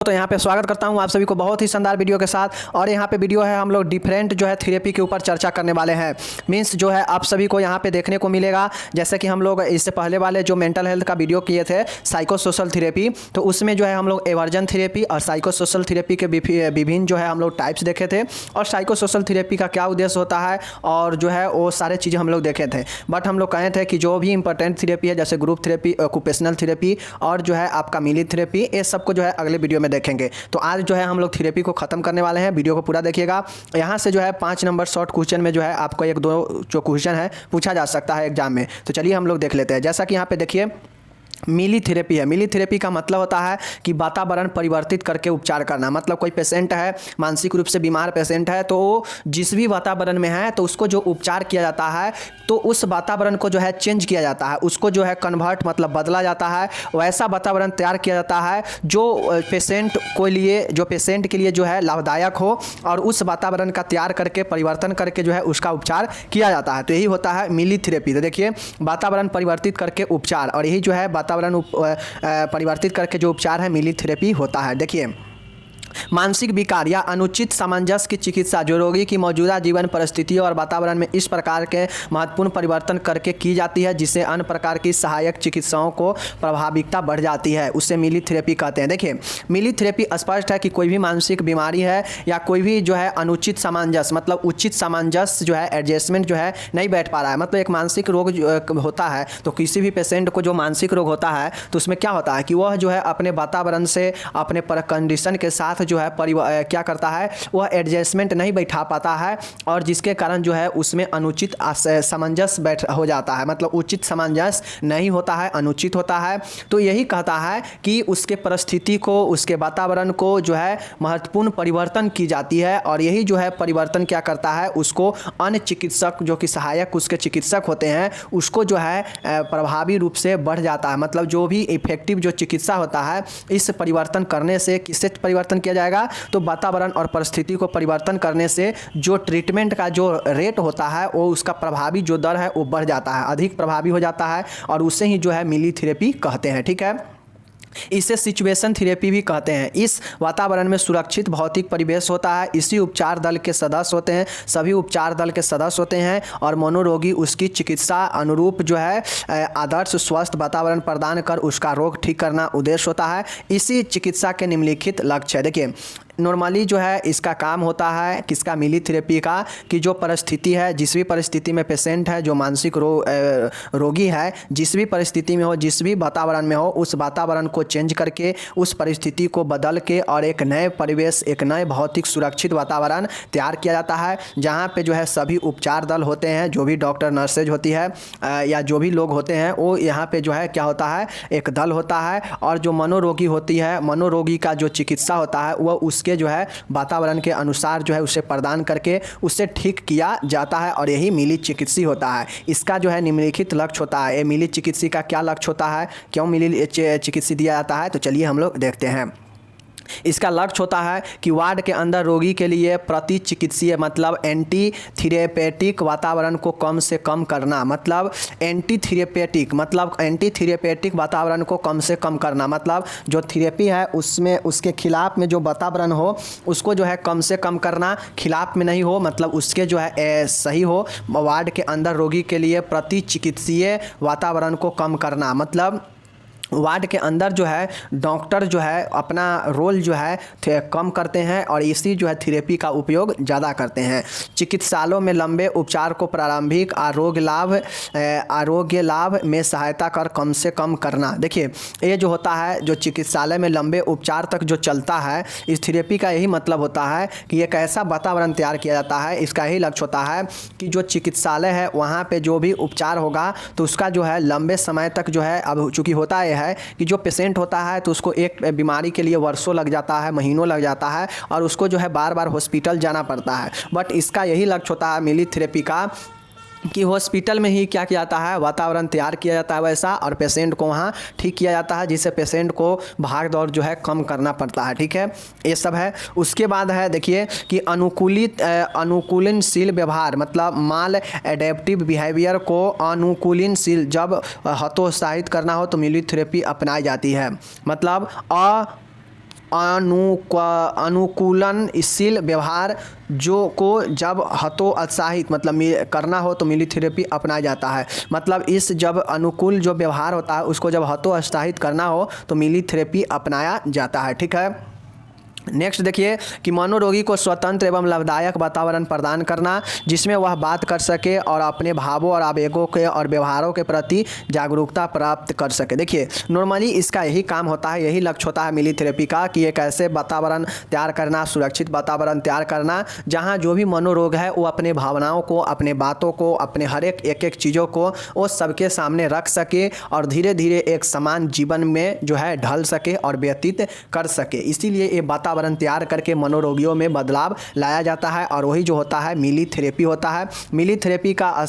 तो यहाँ पे स्वागत करता हूँ आप सभी को बहुत ही शानदार वीडियो के साथ। और यहाँ पे वीडियो है, हम लोग डिफरेंट जो है थेरेपी के ऊपर चर्चा करने वाले हैं। मीन्स जो है आप सभी को यहाँ पे देखने को मिलेगा, जैसे कि हम लोग इससे पहले वाले जो मेंटल हेल्थ का वीडियो किए थे साइको सोशल थेरेपी, तो उसमें जो है हम लोग एवर्जन थेरेपी और साइको सोशल थेरेपी के विभिन्न जो है हम लोग टाइप्स देखे थे, और साइको सोशल थेरेपी का क्या उद्देश्य होता है और जो है वो सारे चीज़ें हम लोग देखे थे। बट हम लोग कहे थे कि जो भी इंपॉर्टेंट थेरेपी है, जैसे ग्रुप थेरेपी, ऑक्यूपेशनल थेरेपी और जो है आपका मिली थेरेपी, ये सबको जो है अगले वीडियो में देखेंगे। तो आज जो है हम लोग थेरेपी को ख़त्म करने वाले हैं। वीडियो को पूरा देखिएगा। यहाँ से जो है 5 नंबर शॉर्ट क्वेश्चन में जो है आपको 1-2 जो क्वेश्चन है पूछा जा सकता है एग्जाम में। तो चलिए हम लोग देख लेते हैं। जैसा कि यहाँ पे देखिए मिली थेरेपी है। मिली थेरेपी का मतलब होता है कि वातावरण परिवर्तित करके उपचार करना। मतलब कोई पेशेंट है, मानसिक रूप से बीमार पेशेंट है, तो जिस भी वातावरण में है तो उसको जो उपचार किया जाता है तो उस वातावरण को जो है चेंज किया जाता है, उसको जो है कन्वर्ट मतलब बदला जाता है। वैसा वातावरण तैयार किया जाता है जो पेशेंट के लिए जो है लाभदायक हो, और उस वातावरण का तैयार करके परिवर्तन करके जो है उसका उपचार किया जाता है। तो यही होता है मिली थेरेपी। तो देखिए वातावरण परिवर्तित करके उपचार, और यही जो है वातावरण परिवर्तित करके जो उपचार है मिली थेरेपी होता है। देखिए मानसिक विकार या अनुचित सामंजस्य की चिकित्सा जो रोगी की मौजूदा जीवन परिस्थितियों और वातावरण में इस प्रकार के महत्वपूर्ण परिवर्तन करके की जाती है जिससे अन्य प्रकार की सहायक चिकित्साओं को प्रभाविकता बढ़ जाती है, उससे मिली थेरेपी कहते हैं। देखिए मिली थेरेपी स्पष्ट है कि कोई भी मानसिक बीमारी है या कोई भी जो है अनुचित सामंजस्य मतलब उचित सामंजस्य जो है एडजस्टमेंट जो है नहीं बैठ पा रहा है। मतलब एक मानसिक रोग होता है, तो किसी भी पेशेंट को जो मानसिक रोग होता है तो उसमें क्या होता है कि वह जो है अपने वातावरण से अपने कंडीशन के साथ जो है क्या करता है, वह एडजस्टमेंट नहीं बैठा पाता है, और जिसके कारण जो है उसमें अनुचित सामंजस्य हो जाता है। मतलब उचित सामंजस्य नहीं होता है, अनुचित होता है। तो यही कहता है कि उसके परिस्थिति को, उसके वातावरण को जो है महत्वपूर्ण परिवर्तन की जाती है, और यही जो है परिवर्तन क्या करता है, उसको अन्य चिकित्सक जो कि सहायक उसके चिकित्सक होते हैं उसको जो है प्रभावी रूप से बढ़ जाता है। मतलब जो भी इफेक्टिव जो चिकित्सा होता है, इस परिवर्तन करने से किससे परिवर्तन किया जाएगा, तो वातावरण और परिस्थिति को परिवर्तन करने से जो ट्रीटमेंट का जो रेट होता है वो उसका प्रभावी जो दर है वो बढ़ जाता है, अधिक प्रभावी हो जाता है, और उससे ही जो है मिली थेरेपी कहते हैं। ठीक है, इसे सिचुएशन थेरेपी भी कहते हैं। इस वातावरण में सुरक्षित भौतिक परिवेश होता है, इसी उपचार दल के सदस्य होते हैं, सभी उपचार दल के सदस्य होते हैं, और मनोरोगी उसकी चिकित्सा अनुरूप जो है आदर्श स्वस्थ वातावरण प्रदान कर उसका रोग ठीक करना उद्देश्य होता है। इसी चिकित्सा के निम्नलिखित लक्ष्य है। देखिए नॉर्मली जो है इसका काम होता है किसका, मिली थेरेपी का, कि जो परिस्थिति है, जिस भी परिस्थिति में पेशेंट है जो मानसिक रोगी है, जिस भी परिस्थिति में हो, जिस भी वातावरण में हो, उस वातावरण को चेंज करके, उस परिस्थिति को बदल के और एक नए परिवेश, एक नए भौतिक सुरक्षित वातावरण तैयार किया जाता है, जहाँ पे जो है सभी उपचार दल होते हैं, जो भी डॉक्टर नर्सेज होती है या जो भी लोग होते हैं वो यहाँ पे जो है क्या होता है, एक दल होता है, और जो मनोरोगी होती है, मनोरोगी का जो चिकित्सा होता है वह उसके जो है वातावरण के अनुसार जो है उसे प्रदान करके उससे ठीक किया जाता है, और यही मिली चिकित्सी होता है। इसका जो है निम्नलिखित लक्ष्य होता है। ये मिली चिकित्सी का क्या लक्ष्य होता है, क्यों मिली चिकित्सी दिया जाता है, तो चलिए हम लोग देखते हैं। इसका लक्ष्य होता है कि वार्ड के अंदर रोगी के लिए प्रति चिकित्सीय मतलब एंटी थेरेपेटिक वातावरण को कम से कम करना। मतलब एंटी थेरेपेटिक वातावरण को कम से कम करना, मतलब जो थेरेपी है उसमें उसके खिलाफ में जो वातावरण हो उसको जो है कम से कम करना, खिलाफ में नहीं हो, मतलब उसके जो है सही हो। वार्ड के अंदर रोगी के लिए प्रति चिकित्सीय वातावरण को कम करना, मतलब वार्ड के अंदर जो है डॉक्टर जो है अपना रोल जो है कम करते हैं, और इसी जो है थेरेपी का उपयोग ज़्यादा करते हैं। चिकित्सालयों में लंबे उपचार को प्रारंभिक आरोग्य लाभ में सहायता कर कम से कम करना। देखिए ये जो होता है, जो चिकित्सालय में लंबे उपचार तक जो चलता है, इस थेरेपी का यही मतलब होता है कि एक ऐसा वातावरण तैयार किया जाता है। इसका यही लक्ष्य होता है कि जो चिकित्सालय है वहाँ पर जो भी उपचार होगा तो उसका जो है लंबे समय तक जो है, अब चूँकि होता है कि जो पेशेंट होता है तो उसको एक बीमारी के लिए वर्षों लग जाता है, महीनों लग जाता है, और उसको जो है बार बार हॉस्पिटल जाना पड़ता है। बट इसका यही लक्ष्य होता है मिली थेरेपी का कि हॉस्पिटल में ही क्या किया जाता है, वातावरण तैयार किया जाता है वैसा, और पेशेंट को वहाँ ठीक किया जाता है, जिससे पेशेंट को भाग दौड़ जो है कम करना पड़ता है। ठीक है, ये सब है। उसके बाद है देखिए कि अनुकूलनशील व्यवहार, मतलब माल एडेप्टिव बिहेवियर को अनुकूलनशील जब हतोत्साहित करना हो तो मिली थेरेपी अपनाई जाती है। मतलब अनुकूलनशील व्यवहार जो को जब हतोत्साहित मतलब करना हो तो मिलीथेरेपी अपनाया जाता है। मतलब इस जब अनुकूल जो व्यवहार होता है उसको जब हतोत्साहित करना हो तो मिलीथेरेपी अपनाया जाता है। ठीक है, नेक्स्ट देखिए कि मनोरोगी को स्वतंत्र एवं लाभदायक वातावरण प्रदान करना जिसमें वह बात कर सके और अपने भावों और आवेगों के और व्यवहारों के प्रति जागरूकता प्राप्त कर सके। देखिए नॉर्मली इसका यही काम होता है, यही लक्ष्य होता है मिलीथेरेपी का कि एक ऐसे वातावरण तैयार करना, सुरक्षित वातावरण तैयार करना जहाँ जो भी मनोरोग है वो अपने भावनाओं को, अपने बातों को, अपने हर एक चीज़ों को वो सबके सामने रख सके और धीरे धीरे एक समान जीवन में जो है ढल सके और व्यतीत कर सके। इसीलिए ये वातावरण तैयार करके मनोरोगियों में बदलाव लाया जाता है और वही जो होता है मिलीथेरेपी होता है। मिलीथेरेपी का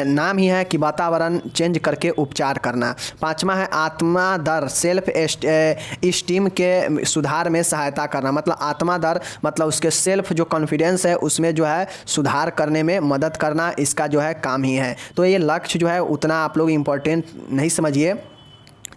नाम ही है कि वातावरण चेंज करके उपचार करना। पांचवा है आत्मा दर सेल्फ एस्टीम के सुधार में सहायता करना। मतलब आत्मा दर मतलब उसके सेल्फ जो कॉन्फिडेंस है उसमें जो है सुधार करने में मदद करना, इसका जो है काम ही है। तो ये लक्ष्य जो है उतना आप लोग इम्पोर्टेंट नहीं समझिए।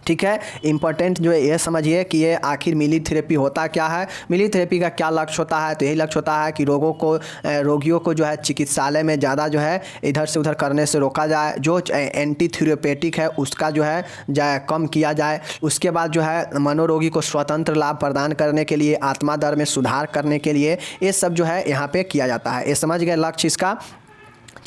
ठीक है, इम्पोर्टेंट जो है ये समझिए कि ये आखिर मिलीथेरेपी होता क्या है, मिलीथेरेपी का क्या लक्ष्य होता है। तो यही लक्ष्य होता है कि रोगियों को जो है चिकित्सालय में ज़्यादा जो है इधर से उधर करने से रोका जाए, जो एंटी थेरेपेटिक है उसका जो है कम किया जाए। उसके बाद जो है मनोरोगी को स्वतंत्र लाभ प्रदान करने के लिए, आत्मा दर में सुधार करने के लिए ये सब जो है यहाँ पे किया जाता है। ये समझ गए लक्ष्य इसका।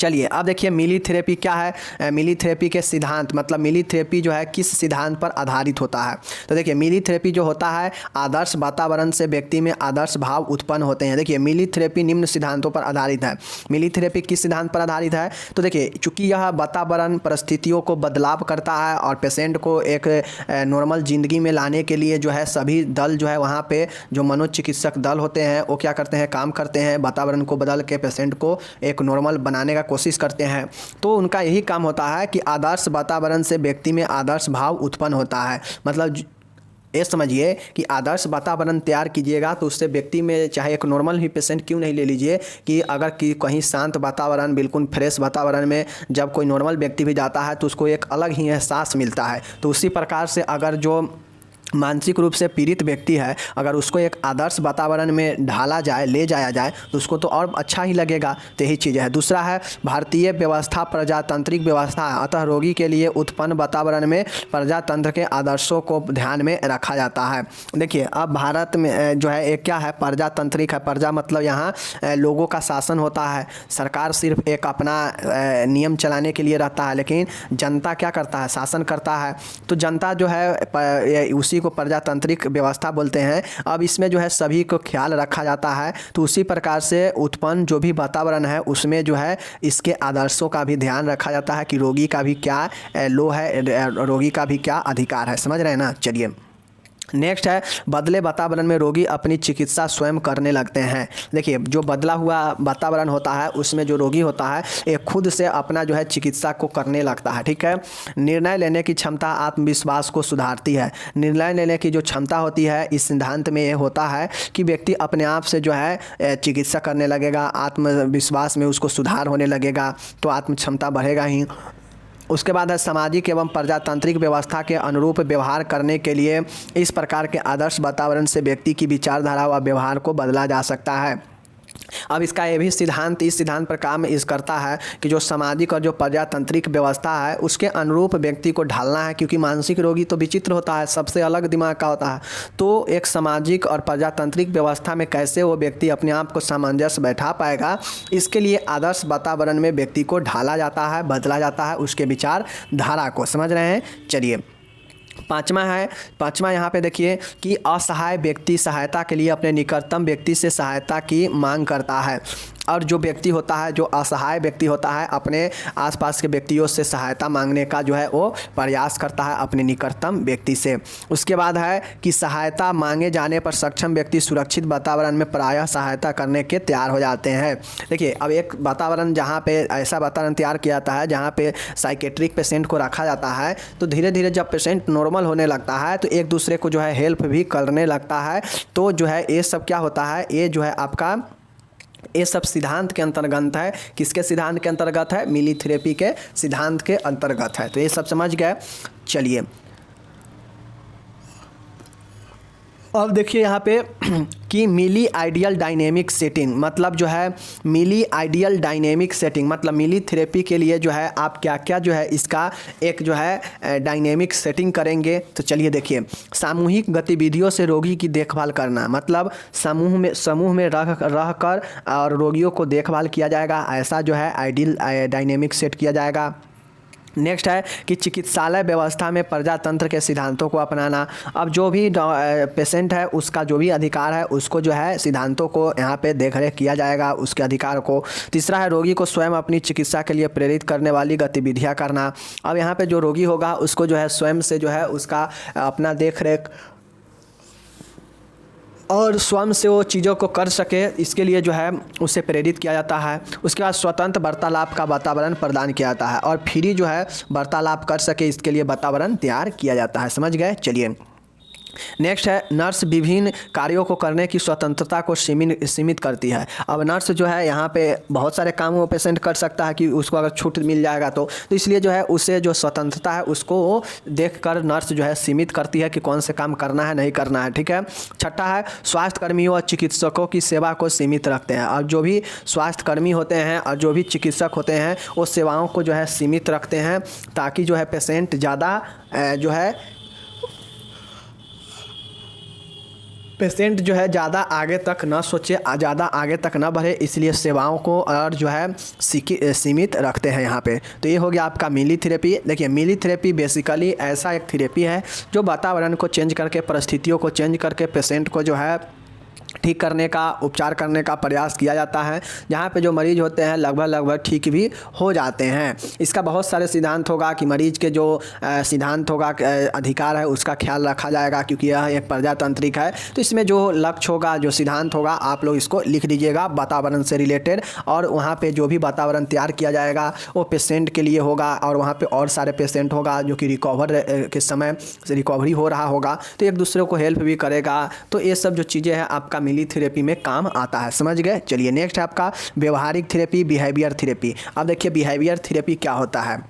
चलिए अब देखिए मिलीथेरेपी क्या है। मिलीथेरेपी के सिद्धांत मतलब मिलीथेरेपी जो है किस सिद्धांत पर आधारित होता है। तो देखिए मिलीथेरेपी जो होता है आदर्श वातावरण से व्यक्ति में आदर्श भाव उत्पन्न होते हैं। देखिए मिलीथेरेपी निम्न सिद्धांतों पर आधारित है। मिलीथेरेपी किस सिद्धांत पर आधारित है, तो देखिए चूँकि यह वातावरण परिस्थितियों को बदलाव करता है और पेशेंट को एक नॉर्मल ज़िंदगी में लाने के लिए जो है सभी दल जो है वहाँ पे जो मनोचिकित्सक दल होते हैं वो क्या करते हैं, काम करते हैं, वातावरण को बदल के पेशेंट को एक नॉर्मल बनाने का कोशिश करते हैं। तो उनका यही काम होता है कि आदर्श वातावरण से व्यक्ति में आदर्श भाव उत्पन्न होता है। मतलब ये समझिए कि आदर्श वातावरण तैयार कीजिएगा तो उससे व्यक्ति में चाहे एक नॉर्मल ही पेशेंट क्यों नहीं ले लीजिए कि अगर कि कहीं शांत वातावरण बिल्कुल फ्रेश वातावरण में जब कोई नॉर्मल व्यक्ति भी जाता है तो उसको एक अलग ही एहसास मिलता है। तो उसी प्रकार से अगर जो मानसिक रूप से पीड़ित व्यक्ति है अगर उसको एक आदर्श वातावरण में ढाला जाए, ले जाया जाए तो उसको तो और अच्छा ही लगेगा। तो यही चीज़ है। दूसरा है भारतीय व्यवस्था प्रजातांत्रिक व्यवस्था है, अतः रोगी के लिए उत्पन्न वातावरण में प्रजातंत्र के आदर्शों को ध्यान में रखा जाता है। देखिए अब भारत में जो है एक क्या है, प्रजातांत्रिक है। प्रजा मतलब यहाँ लोगों का शासन होता है। सरकार सिर्फ एक अपना नियम चलाने के लिए रहता है, लेकिन जनता क्या करता है, शासन करता है। तो जनता जो है उसी को प्रजातांत्रिक व्यवस्था बोलते हैं। अब इसमें जो है सभी को ख्याल रखा जाता है। तो उसी प्रकार से उत्पन्न जो भी वातावरण है उसमें जो है इसके आदर्शों का भी ध्यान रखा जाता है कि रोगी का भी क्या लो है, रोगी का भी क्या अधिकार है। समझ रहे हैं ना। चलिए नेक्स्ट है बदले वातावरण में रोगी अपनी चिकित्सा स्वयं करने लगते हैं। देखिए जो बदला हुआ वातावरण होता है उसमें जो रोगी होता है ये खुद से अपना जो है चिकित्सा को करने लगता है। ठीक है, निर्णय लेने की क्षमता आत्मविश्वास को सुधारती है। निर्णय लेने की जो क्षमता होती है इस सिद्धांत में ये होता है कि व्यक्ति अपने आप से जो है चिकित्सा करने लगेगा, आत्मविश्वास में उसको सुधार होने लगेगा तो आत्म क्षमता बढ़ेगा ही। उसके बाद है सामाजिक एवं प्रजातांत्रिक व्यवस्था के अनुरूप व्यवहार करने के लिए इस प्रकार के आदर्श वातावरण से व्यक्ति की विचारधारा व व्यवहार को बदला जा सकता है। अब इसका ये भी सिद्धांत इस सिद्धांत पर काम इस करता है कि जो सामाजिक और जो प्रजातांत्रिक व्यवस्था है उसके अनुरूप व्यक्ति को ढालना है, क्योंकि मानसिक रोगी तो विचित्र होता है, सबसे अलग दिमाग का होता है। तो एक सामाजिक और प्रजातांत्रिक व्यवस्था में कैसे वो व्यक्ति अपने आप को सामंजस्य बैठा पाएगा, इसके लिए आदर्श वातावरण में व्यक्ति को ढाला जाता है, बदला जाता है उसके विचारधारा को। समझ रहे हैं। चलिए पाँचवा यहाँ पे देखिए कि असहाय व्यक्ति सहायता के लिए अपने निकटतम व्यक्ति से सहायता की मांग करता है। और जो व्यक्ति होता है, जो असहाय व्यक्ति होता है, अपने आसपास के व्यक्तियों से सहायता मांगने का जो है वो प्रयास करता है अपने निकटतम व्यक्ति से। उसके बाद है कि सहायता मांगे जाने पर सक्षम व्यक्ति सुरक्षित वातावरण में प्रायः सहायता करने के तैयार हो जाते हैं। देखिए अब एक वातावरण जहाँ पे ऐसा वातावरण तैयार किया जाता है जहाँ पे साइकेट्रिक पेशेंट को रखा जाता है, तो धीरे धीरे जब पेशेंट नॉर्मल होने लगता है तो एक दूसरे को जो है हेल्प भी करने लगता है। तो जो है ये सब क्या होता है, ये जो है आपका ये सब सिद्धांत के अंतर्गत है। किसके सिद्धांत के अंतर्गत है? मिलीथेरेपी के सिद्धांत के अंतर्गत है। तो ये सब समझ गए। चलिए अब देखिए यहाँ पे कि मिली आइडियल डायनेमिक सेटिंग, मतलब जो है मिली आइडियल डायनेमिक सेटिंग, मतलब मिली थेरेपी के लिए जो है आप क्या क्या जो है इसका एक जो है डायनेमिक सेटिंग करेंगे। तो चलिए देखिए, सामूहिक गतिविधियों से रोगी की देखभाल करना, मतलब समूह में रह कर और रोगियों को देखभाल किया जाएगा, ऐसा जो है आइडियल डायनेमिक सेट किया जाएगा। नेक्स्ट है कि चिकित्सालय व्यवस्था में प्रजातंत्र के सिद्धांतों को अपनाना। अब जो भी पेशेंट है उसका जो भी अधिकार है उसको जो है सिद्धांतों को यहाँ पे देखरेख किया जाएगा, उसके अधिकार को। तीसरा है रोगी को स्वयं अपनी चिकित्सा के लिए प्रेरित करने वाली गतिविधियाँ करना। अब यहाँ पे जो रोगी होगा उसको जो है स्वयं से जो है उसका अपना देखरेख और स्वयं से वो चीज़ों को कर सके, इसके लिए जो है उसे प्रेरित किया जाता है। उसके बाद स्वतंत्र वार्तालाप का वातावरण प्रदान किया जाता है और फ्री जो है वार्तालाप कर सके इसके लिए वातावरण तैयार किया जाता है। समझ गए? चलिए नेक्स्ट है नर्स विभिन्न कार्यों को करने की स्वतंत्रता को सीमित करती है। अब नर्स जो है यहाँ पे बहुत सारे काम वो पेशेंट कर सकता है कि उसको अगर छूट मिल जाएगा तो इसलिए जो है उसे जो स्वतंत्रता है उसको देखकर नर्स जो है सीमित करती है कि कौन से काम करना है नहीं करना है। ठीक है। छठा है स्वास्थ्य कर्मियों और चिकित्सकों की सेवा को सीमित रखते हैं। और जो भी स्वास्थ्य कर्मी होते हैं और जो भी चिकित्सक होते हैं वो सेवाओं को जो है सीमित रखते हैं ताकि जो है पेशेंट ज़्यादा जो है पेशेंट जो है ज़्यादा आगे तक न सोचे, ज़्यादा आगे तक न बढ़े, इसलिए सेवाओं को और जो है सीमित रखते हैं यहाँ पे। तो ये हो गया आपका मिली थेरेपी। देखिए मिली थेरेपी बेसिकली ऐसा एक थेरेपी है जो वातावरण को चेंज करके, परिस्थितियों को चेंज करके पेशेंट को जो है ठीक करने का, उपचार करने का प्रयास किया जाता है, जहाँ पे जो मरीज होते हैं लगभग ठीक भी हो जाते हैं। इसका बहुत सारे सिद्धांत होगा कि मरीज के जो सिद्धांत होगा, अधिकार है, उसका ख्याल रखा जाएगा क्योंकि यह एक प्रजातांत्रिक है। तो इसमें जो लक्ष्य होगा, जो सिद्धांत होगा, आप लोग इसको लिख लीजिएगा वातावरण से रिलेटेड, और वहाँ पर जो भी वातावरण तैयार किया जाएगा वो पेशेंट के लिए होगा और वहाँ पर और सारे पेशेंट होगा जो कि रिकवर के समय से रिकवरी हो रहा होगा, तो एक दूसरे को हेल्प भी करेगा। तो ये सब जो चीज़ें हैं आपका मिली थेरेपी में काम आता है। समझ गए? चलिए नेक्स्ट है आपका व्यवहारिक थेरेपी, बिहेवियर थेरेपी। अब देखिए बिहेवियर थेरेपी क्या होता है।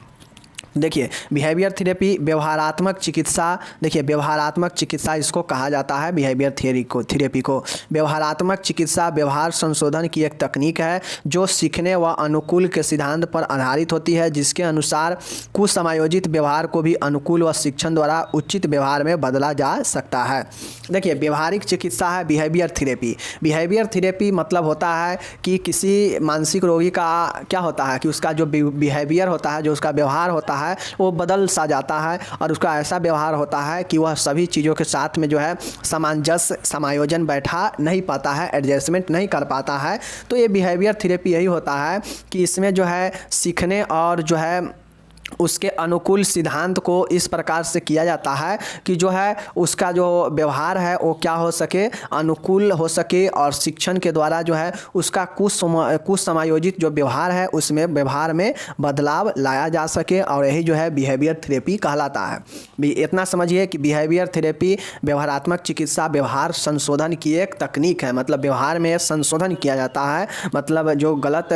देखिए बिहेवियर थेरेपी व्यवहारात्मक चिकित्सा, देखिए व्यवहारात्मक चिकित्सा इसको कहा जाता है। बिहेवियर थेरेपी को व्यवहारात्मक चिकित्सा व्यवहार संशोधन की एक तकनीक है जो सीखने व अनुकूल के सिद्धांत पर आधारित होती है, जिसके अनुसार कुछ समायोजित व्यवहार को भी अनुकूल व शिक्षण द्वारा उचित व्यवहार में बदला जा सकता है। देखिए व्यवहारिक चिकित्सा है बिहेवियर थेरेपी। बिहेवियर थेरेपी मतलब होता है कि किसी मानसिक रोगी का क्या होता है कि उसका जो बिहेवियर होता है, जो उसका व्यवहार होता है वो बदल सा जाता है और उसका ऐसा व्यवहार होता है कि वह सभी चीज़ों के साथ में जो है सामंजस्य, समायोजन बैठा नहीं पाता है, एडजस्टमेंट नहीं कर पाता है। तो ये बिहेवियर थेरेपी यही होता है कि इसमें जो है सीखने और जो है उसके अनुकूल सिद्धांत को इस प्रकार से किया जाता है कि जो है उसका जो व्यवहार है वो क्या हो सके, अनुकूल हो सके, और शिक्षण के द्वारा जो है उसका कुछ समायोजित जो व्यवहार है उसमें व्यवहार में बदलाव लाया जा सके, और यही जो है बिहेवियर थेरेपी कहलाता है। इतना समझिए कि बिहेवियर थेरेपी व्यवहारात्मक चिकित्सा व्यवहार संशोधन की एक तकनीक है। मतलब व्यवहार में संशोधन किया जाता है, मतलब जो गलत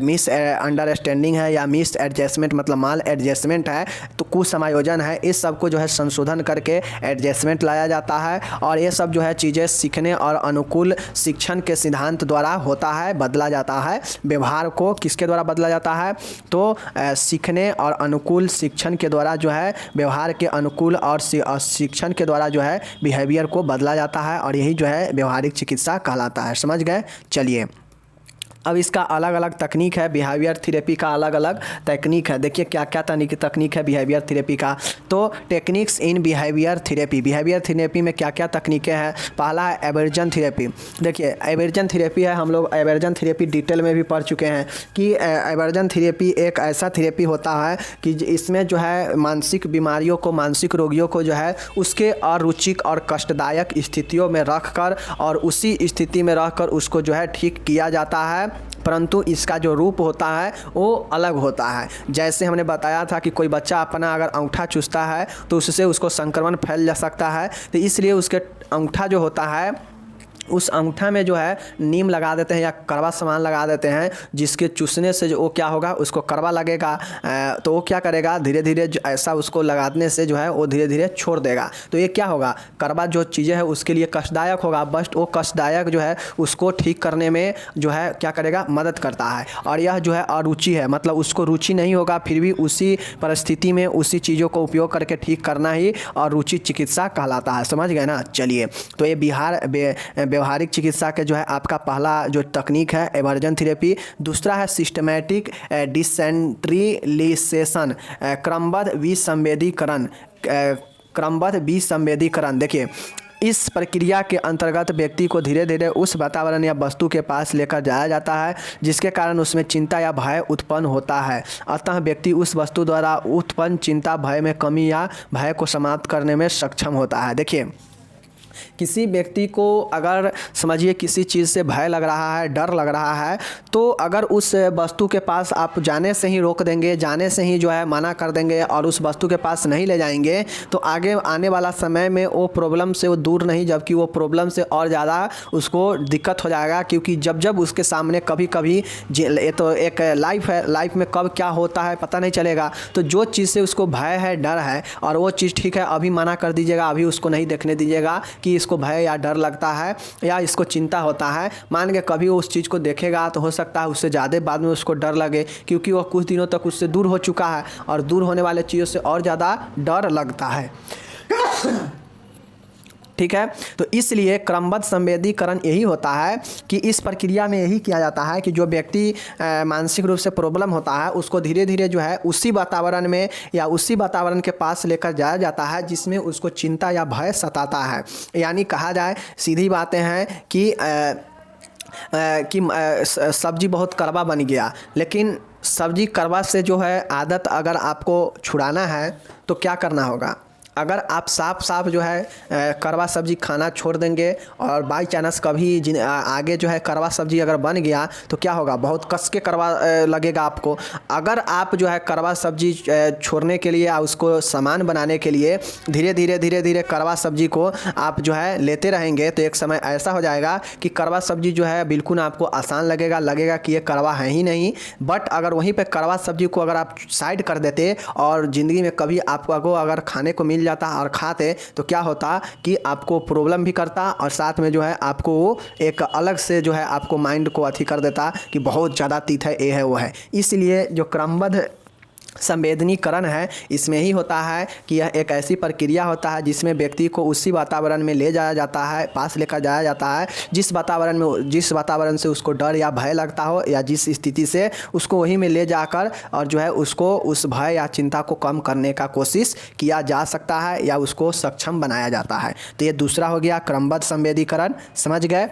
मिस अंडरस्टैंडिंग है या मिस एडजस्टमेंट, मतलब माल एडजस्टमेंट है, तो कुछ समायोजन है, इस सब को जो है संशोधन करके एडजस्टमेंट लाया जाता है। और ये सब जो है चीज़ें सीखने और अनुकूल शिक्षण के सिद्धांत द्वारा होता है, बदला जाता है। व्यवहार को किसके द्वारा बदला जाता है? तो सीखने और अनुकूल शिक्षण के द्वारा जो है व्यवहार के अनुकूल और शिक्षण के द्वारा जो है बिहेवियर को बदला जाता है, और यही जो है व्यवहारिक चिकित्सा कहलाता है। समझ गए? चलिए अब इसका अलग अलग तकनीक है, बिहेवियर थेरेपी का अलग अलग तकनीक है। देखिए क्या क्या तकनीक है बिहेवियर थेरेपी का। तो techniques in behaviour therapy, behaviour therapy में क्या क्या तकनीकें हैं। पहला है एवर्जन थेरेपी। देखिए एवर्जन थेरेपी है, हम लोग एवर्जन थेरेपी डिटेल में भी पढ़ चुके हैं कि एवर्जन थेरेपी एक ऐसा थेरेपी होता है कि इसमें जो है मानसिक बीमारियों को, मानसिक रोगियों को जो है उसके अरुचिक और कष्टदायक स्थितियों में रख कर और उसी स्थिति में रख कर उसको जो है ठीक किया जाता है, परंतु इसका जो रूप होता है वो अलग होता है। जैसे हमने बताया था कि कोई बच्चा अपना अगर अंगूठा चूसता है तो उससे उसको संक्रमण फैल जा सकता है, तो इसलिए उसके अंगूठा जो होता है उस अंगूठा में जो है नीम लगा देते हैं या कड़वा सामान लगा देते हैं, जिसके चूसने से जो वो क्या होगा, उसको कड़वा लगेगा। तो वो क्या करेगा, धीरे धीरे ऐसा उसको लगाने से जो है वो धीरे धीरे छोड़ देगा। तो ये क्या होगा, कड़वा जो चीज़ें है उसके लिए कष्टदायक होगा, बट वो कष्टदायक जो है उसको ठीक करने में जो है क्या करेगा, मदद करता है। और यह जो है अरुचि है, मतलब उसको रुचि नहीं होगा, फिर भी उसी परिस्थिति में उसी चीज़ों को उपयोग करके ठीक करना ही अरुचि चिकित्सा कहलाता है। समझ गए ना। चलिए, तो ये व्यवहारिक चिकित्सा के जो है आपका पहला जो तकनीक है एवर्जन थेरेपी। दूसरा है सिस्टमैटिक डिसेंट्रिलिसेशन, क्रमबद्ध विसंवेदीकरण। देखिए, इस प्रक्रिया के अंतर्गत व्यक्ति को धीरे धीरे उस वातावरण या वस्तु के पास लेकर जाया जाता है जिसके कारण उसमें चिंता या भय उत्पन्न होता है। अतः व्यक्ति उस वस्तु द्वारा उत्पन्न चिंता, भय में कमी या भय को समाप्त करने में सक्षम होता है। देखिए, किसी व्यक्ति को अगर समझिए किसी चीज़ से भय लग रहा है, डर लग रहा है, तो अगर उस वस्तु के पास आप जाने से ही रोक देंगे, जाने से ही जो है मना कर देंगे और उस वस्तु के पास नहीं ले जाएंगे, तो आगे आने वाला समय में वो प्रॉब्लम से वो दूर नहीं, जबकि वो प्रॉब्लम से और ज़्यादा उसको दिक्कत हो जाएगा। क्योंकि जब जब उसके सामने कभी कभी ये तो एक लाइफ है, लाइफ में कब क्या होता है पता नहीं चलेगा। तो जो चीज़ से उसको भय है, डर है, और वो चीज़ ठीक है अभी मना कर दीजिएगा, अभी उसको नहीं देखने दीजिएगा कि इसको भय या डर लगता है या इसको चिंता होता है। मान के कभी वो उस चीज़ को देखेगा तो हो सकता है उससे ज़्यादा बाद में उसको डर लगे, क्योंकि वो कुछ दिनों तक उससे दूर हो चुका है और दूर होने वाले चीज़ों से और ज़्यादा डर लगता है। ठीक है, तो इसलिए क्रमबद्ध संवेदीकरण यही होता है कि इस प्रक्रिया में यही किया जाता है कि जो व्यक्ति मानसिक रूप से प्रॉब्लम होता है उसको धीरे धीरे जो है उसी वातावरण में या उसी वातावरण के पास लेकर जाया जाता है जिसमें उसको चिंता या भय सताता है। यानी कहा जाए, सीधी बातें हैं कि सब्जी बहुत कड़वा बन गया, लेकिन सब्जी कड़वा से जो है आदत अगर आपको छुड़ाना है तो क्या करना होगा। अगर आप साफ जो है कड़वा सब्जी खाना छोड़ देंगे और बाई चांस कभी आगे जो है कड़वा सब्जी अगर बन गया तो क्या होगा, बहुत कस के कड़वा लगेगा आपको। अगर आप जो है कड़वा सब्जी छोड़ने के लिए या उसको सामान बनाने के लिए धीरे धीरे कड़वा सब्जी को आप जो है लेते रहेंगे तो एक समय ऐसा हो जाएगा कि कड़वा सब्जी जो है बिल्कुल आपको आसान लगेगा कि ये कड़वा है ही नहीं। बट अगर वहीं पे कड़वा सब्जी को अगर आप साइड कर देते और ज़िंदगी में कभी आपको अगर खाने को मिल जाता और खाते तो क्या होता कि आपको प्रॉब्लम भी करता और साथ में जो है आपको एक अलग से जो है आपको माइंड को अथी कर देता कि बहुत ज़्यादा तीत है, ये है वो है। इसलिए जो क्रमबद्ध संवेदनीकरण है इसमें ही होता है कि यह एक ऐसी प्रक्रिया होता है जिसमें व्यक्ति को उसी वातावरण में ले जाया जाता है, पास लेकर जाया जाता है जिस वातावरण से उसको डर या भय लगता हो, या जिस स्थिति से उसको वहीं में ले जाकर और जो है उसको उस भय या चिंता को कम करने का कोशिश किया जा सकता है या उसको सक्षम बनाया जाता है। तो ये दूसरा हो गया क्रमबद्ध संवेदीकरण, समझ गए।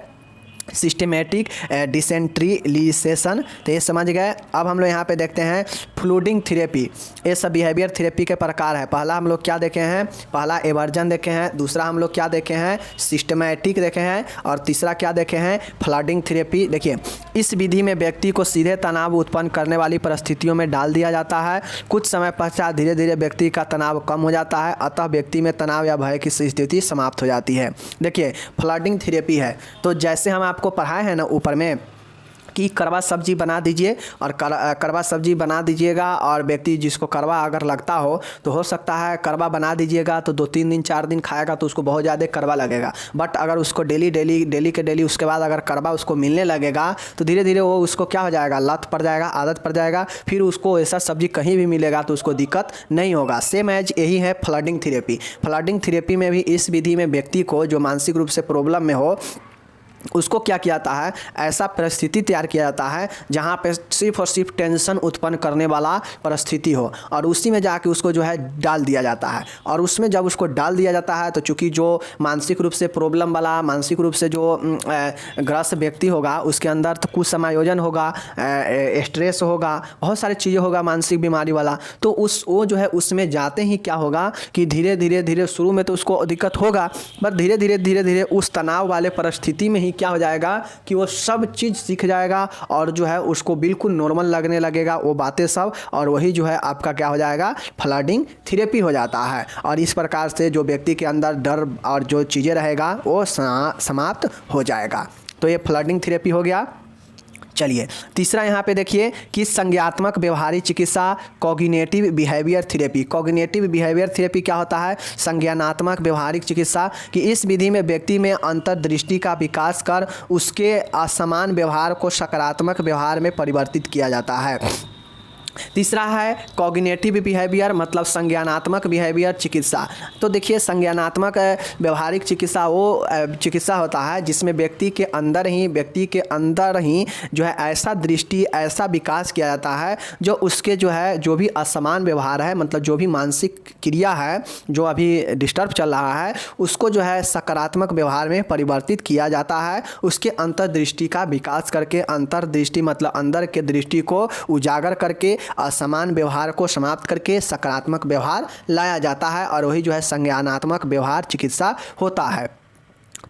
सिस्टमेटिक डिसेंट्रिलिसेशन, तो ये समझ गए। अब हम लोग यहाँ पे देखते हैं फ्लूडिंग थेरेपी। ये सब बिहेवियर थेरेपी के प्रकार है। पहला हम लोग क्या देखे हैं, पहला एवर्जन देखे हैं, दूसरा हम लोग क्या देखे हैं, सिस्टमेटिक देखे हैं, और तीसरा क्या देखे हैं, फ्लडिंग थेरेपी। देखिए, इस विधि में व्यक्ति को सीधे तनाव उत्पन्न करने वाली परिस्थितियों में डाल दिया जाता है। कुछ समय पश्चात धीरे धीरे व्यक्ति का तनाव कम हो जाता है, अतः व्यक्ति में तनाव या भय की स्थिति समाप्त हो जाती है। देखिए, फ्लडिंग थेरेपी है तो जैसे हम आपको पढ़ाए हैं ना ऊपर में कि कड़वा सब्जी बना दीजिए और कड़वा सब्जी बना दीजिएगा, और व्यक्ति जिसको कड़वा अगर लगता हो तो सकता है कड़वा बना दीजिएगा तो 2-3 दिन 4 दिन खाएगा तो उसको बहुत ज़्यादा कड़वा लगेगा। बट अगर उसको डेली उसके बाद अगर कड़वा उसको मिलने लगेगा तो धीरे धीरे वो उसको क्या हो जाएगा, लत पड़ जाएगा, आदत पड़ जाएगा, फिर उसको ऐसा सब्जी कहीं भी मिलेगा तो उसको दिक्कत नहीं होगा। सेम एज यही है फ्लडिंग थेरेपी। फ्लडिंग थेरेपी में भी इस विधि में व्यक्ति को जो मानसिक रूप से प्रॉब्लम में हो उसको क्या किया जाता है, ऐसा परिस्थिति तैयार किया जाता है जहाँ पे सिर्फ और सिर्फ टेंशन उत्पन्न करने वाला परिस्थिति हो, और उसी में जाके उसको जो है डाल दिया जाता है। और उसमें जब उसको डाल दिया जाता है तो चूँकि जो मानसिक रूप से प्रॉब्लम वाला, मानसिक रूप से जो ग्रस्त व्यक्ति होगा उसके अंदर तो कुछ समायोजन होगा, स्ट्रेस होगा, बहुत सारी चीज़ें होगा मानसिक बीमारी वाला, तो वो जो है उसमें जाते ही क्या होगा कि धीरे धीरे शुरू में तो उसको दिक्कत होगा, बट धीरे धीरे उस तनाव वाले परिस्थिति में ही ही क्या हो जाएगा कि वो सब चीज़ सीख जाएगा और जो है उसको बिल्कुल नॉर्मल लगने लगेगा वो बातें सब, और वही जो है आपका क्या हो जाएगा, फ्लडिंग थेरेपी हो जाता है। और इस प्रकार से जो व्यक्ति के अंदर डर और जो चीज़ें रहेगा वो समाप्त हो जाएगा। तो ये फ्लडिंग थेरेपी हो गया। चलिए तीसरा यहाँ पे देखिए कि संज्ञात्मक व्यवहारिक चिकित्सा, cognitive behaviour therapy. Cognitive behaviour therapy क्या होता है, संज्ञानात्मक व्यवहारिक चिकित्सा कि इस विधि में व्यक्ति में अंतर्दृष्टि का विकास कर उसके असमान व्यवहार को सकारात्मक व्यवहार में परिवर्तित किया जाता है। तीसरा है कॉग्निटिव बिहेवियर मतलब संज्ञानात्मक बिहेवियर चिकित्सा। तो देखिए संज्ञानात्मक व्यवहारिक चिकित्सा वो चिकित्सा होता है जिसमें व्यक्ति के अंदर ही जो है ऐसा दृष्टि, ऐसा विकास किया जाता है जो उसके जो है जो भी असमान व्यवहार है, मतलब जो भी मानसिक क्रिया है जो अभी डिस्टर्ब चल रहा है उसको जो है सकारात्मक व्यवहार में परिवर्तित किया जाता है। उसके अंतर्दृष्टि का विकास करके, अंतर्दृष्टि मतलब अंदर के दृष्टि को उजागर करके असमान व्यवहार को समाप्त करके सकारात्मक व्यवहार लाया जाता है, और वही जो है संज्ञानात्मक व्यवहार चिकित्सा होता है।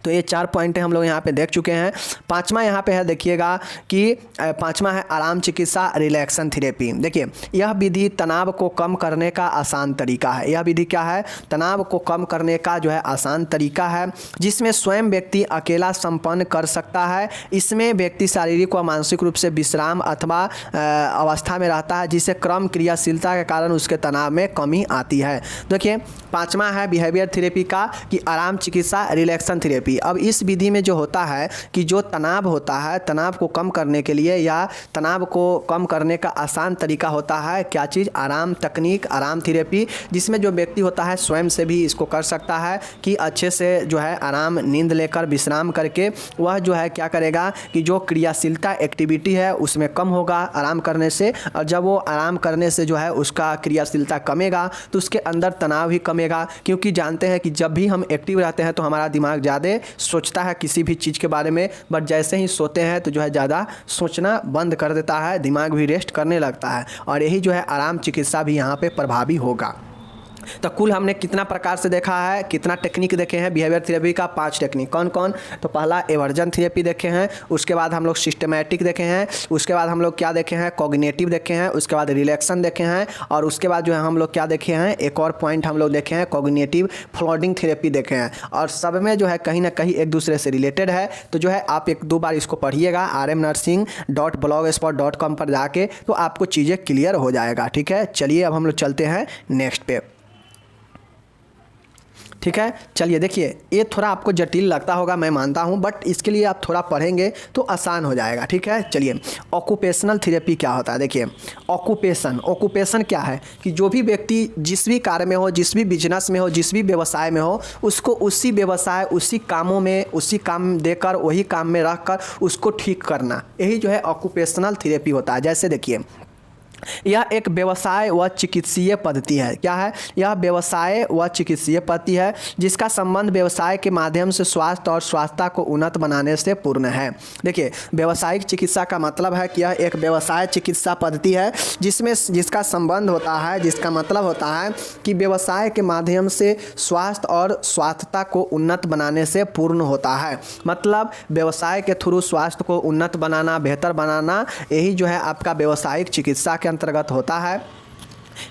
तो ये 4 पॉइंट हम लोग यहाँ पे देख चुके हैं। पांचवा यहाँ पे है देखिएगा कि पांचवा है आराम चिकित्सा, रिलैक्सन थेरेपी। देखिए यह विधि तनाव को कम करने का आसान तरीका है। यह विधि क्या है, तनाव को कम करने का जो है आसान तरीका है जिसमें स्वयं व्यक्ति अकेला संपन्न कर सकता है। इसमें व्यक्ति शारीरिक व मानसिक रूप से विश्राम अथवा अवस्था में रहता है जिससे क्रम क्रियाशीलता के कारण उसके तनाव में कमी आती है। देखिए पांचवा है बिहेवियर थेरेपी का कि आराम चिकित्सा, रिलैक्सन थेरेपी। अब इस विधि में जो होता है कि जो तनाव होता है, तनाव को कम करने के लिए या तनाव को कम करने का आसान तरीका होता है क्या चीज़, आराम तकनीक, आराम थेरेपी, जिसमें जो व्यक्ति होता है स्वयं से भी इसको कर सकता है कि अच्छे से जो है आराम नींद लेकर विश्राम करके वह जो है क्या करेगा कि जो क्रियाशीलता एक्टिविटी है उसमें कम होगा आराम करने से, और जब वो आराम करने से जो है उसका क्रियाशीलता कमेगा तो उसके अंदर तनाव भी कमेगा। क्योंकि जानते हैं कि जब भी हम एक्टिव रहते हैं तो हमारा दिमाग ज़्यादा सोचता है किसी भी चीज़ के बारे में, बट जैसे ही सोते हैं तो जो है ज़्यादा सोचना बंद कर देता है, दिमाग भी रेस्ट करने लगता है, और यही जो है आराम चिकित्सा भी यहाँ पे प्रभावी होगा। तो कुल हमने कितना प्रकार से देखा है, कितना टेक्निक देखे हैं बिहेवियर थेरेपी का, 5 टेक्निक। कौन कौन, तो पहला एवर्जन थेरेपी देखे हैं, उसके बाद हम लोग सिस्टमैटिक देखे हैं, उसके बाद हम लोग क्या देखे हैं, कॉग्निटिव देखे हैं, उसके बाद रिलैक्सन देखे हैं, और उसके बाद जो है हम लोग क्या देखे हैं, एक और पॉइंट हम लोग देखे हैं कॉग्निटिव फ्लडिंग थेरेपी देखे हैं। और सब में जो है कहीं ना कहीं एक दूसरे से रिलेटेड है। तो जो है आप 1-2 बार इसको पढ़िएगा rmnursing.blogspot.com पर जाके, तो आपको चीज़ें क्लियर हो जाएगा। ठीक है, चलिए अब हम लोग चलते हैं नेक्स्ट पे। ठीक है, चलिए देखिए ये थोड़ा आपको जटिल लगता होगा मैं मानता हूँ, बट इसके लिए आप थोड़ा पढ़ेंगे तो आसान हो जाएगा। ठीक है, चलिए ऑक्यूपेशनल थेरेपी क्या होता है। देखिए ऑक्यूपेशन क्या है कि जो भी व्यक्ति जिस भी कार्य में हो, जिस भी बिजनेस में हो, जिस भी व्यवसाय में हो, उसको उसी व्यवसाय, उसी कामों में, उसी काम देकर, वही काम में रख कर उसको ठीक करना, यही जो है ऑक्यूपेशनल थेरेपी होता है। जैसे देखिए यह एक व्यवसाय व चिकित्सीय पद्धति है। क्या है, यह व्यवसाय व चिकित्सीय पद्धति है जिसका संबंध व्यवसाय के माध्यम से स्वास्थ्य और स्वास्थ्य को उन्नत बनाने से पूर्ण है। देखिए व्यावसायिक चिकित्सा का मतलब है कि यह एक व्यवसाय चिकित्सा पद्धति है जिसका संबंध होता है, जिसका मतलब होता है कि व्यवसाय के माध्यम से स्वास्थ्य और स्वास्थ्यता को उन्नत बनाने से पूर्ण होता है। मतलब व्यवसाय के थ्रू स्वास्थ्य को उन्नत बनाना, बेहतर बनाना, यही जो है आपका व्यवसायिक चिकित्सा के अंतर्गत होता है।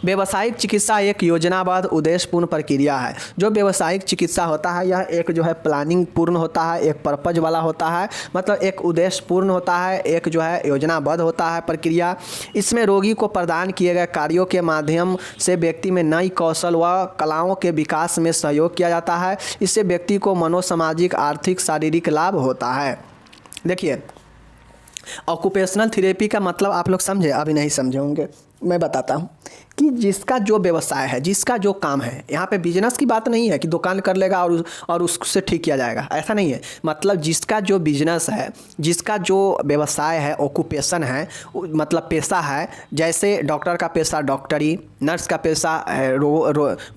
व्यावसायिक चिकित्सा एक योजनाबद्ध उद्देश्यपूर्ण प्रक्रिया है। जो व्यावसायिक चिकित्सा होता है यह एक जो है प्लानिंग पूर्ण होता है, एक पर्पज वाला होता है, मतलब एक उद्देश्य पूर्ण होता है, एक जो है योजनाबद्ध होता है प्रक्रिया। इसमें रोगी को प्रदान किए गए कार्यों के माध्यम से व्यक्ति में नई कौशल व कलाओं के विकास में सहयोग किया जाता है। इससे व्यक्ति को मनोसामाजिक, आर्थिक, शारीरिक लाभ होता है। देखिए ऑक्यूपेशनल थेरेपी का मतलब आप लोग समझे, अभी नहीं समझे होंगे, मैं बताता हूँ कि जिसका जो व्यवसाय है, जिसका जो काम है, यहाँ पे बिजनेस की बात नहीं है कि दुकान कर लेगा और उससे ठीक किया जाएगा, ऐसा नहीं है। मतलब जिसका जो बिजनेस है, जिसका जो व्यवसाय है, ऑक्यूपेशन है, मतलब पेशा है। जैसे डॉक्टर का पेशा डॉक्टरी, नर्स का पेशा